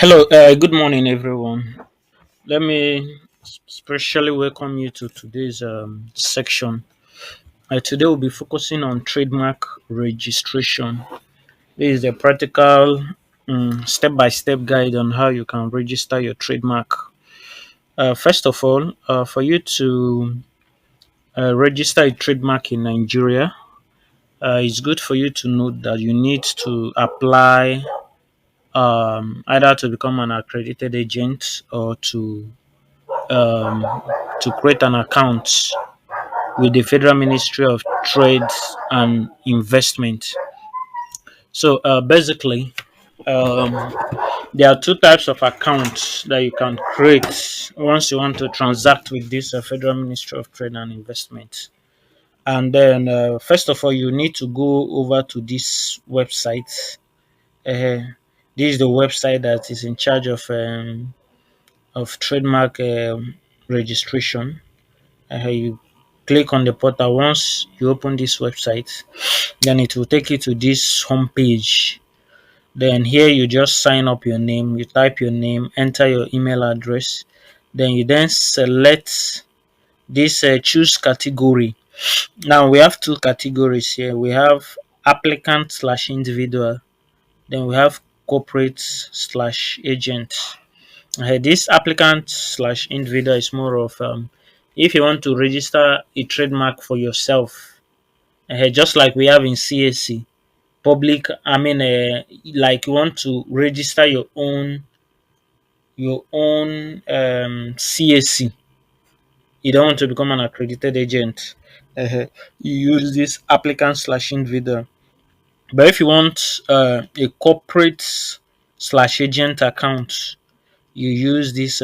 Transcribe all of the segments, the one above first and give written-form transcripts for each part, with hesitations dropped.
Hello, good morning, everyone. Let me specially welcome you to today's section. Today, we'll be focusing on trademark registration. This is a practical, step by step guide on how you can register your trademark. First of all, for you to register a trademark in Nigeria, it's good for you to know that you need to apply either to become an accredited agent or um, to create an account with the Federal Ministry of Trade and Investment. So basically, um, there are two types of accounts that you can create once you want to transact with this Federal Ministry of Trade and Investment. And then, first of all, you need to go over to this website. Uh, this is the website that is in charge of trademark registration. You click on the portal. Once you open this website, then it will take you to this home page. Then here you just sign up your name, you type your name, enter your email address, then you then select this choose category. Now we have two categories here. We have applicant slash individual, then we have corporate slash agent. This applicant slash individual is more of if you want to register a trademark for yourself, just like we have in CAC, public. I mean, like you want to register your own CAC. You don't want to become an accredited agent. You use this applicant slash individual. But if you want a corporate slash agent account, you use this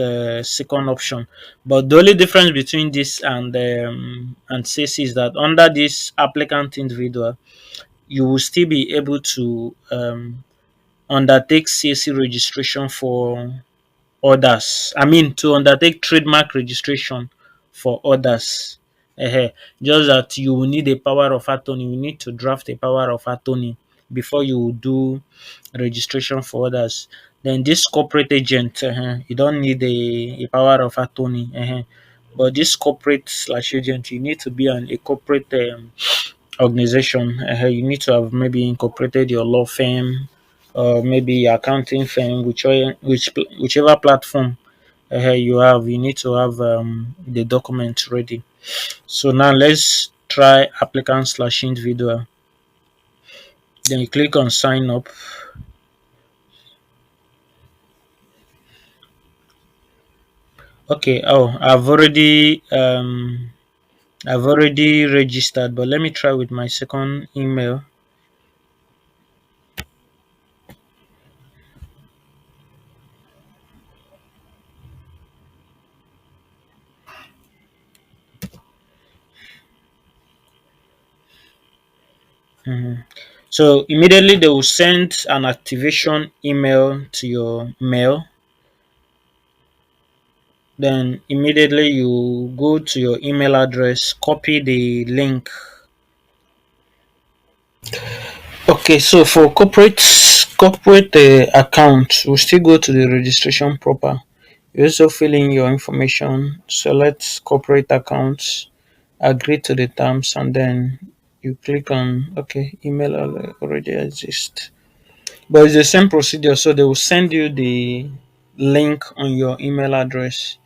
second option. But the only difference between this and CC is that under this applicant individual, you will still be able to undertake CAC registration for others. I mean, to undertake trademark registration for others. Just that you will need a power of attorney. You need to draft a power of attorney before you do registration for others. Then this corporate agent, you don't need a power of attorney. But this corporate slash agent, you need to be a corporate organization. You need to have maybe incorporated your law firm or maybe your accounting firm, whichever platform you have. You need to have the documents ready. So now let's try applicant slash individual. Then you click on sign up. Okay. Oh, I've already registered, but let me try with my second email. Mhm. So immediately they will send an activation email to your mail. Then immediately you go to your email address, copy the link. Okay, so for corporate account, we still go to the registration proper. You also fill in your information, select corporate accounts, agree to the terms, and then you click on okay, email already exists. But it's the same procedure, so they will send you the link on your email address.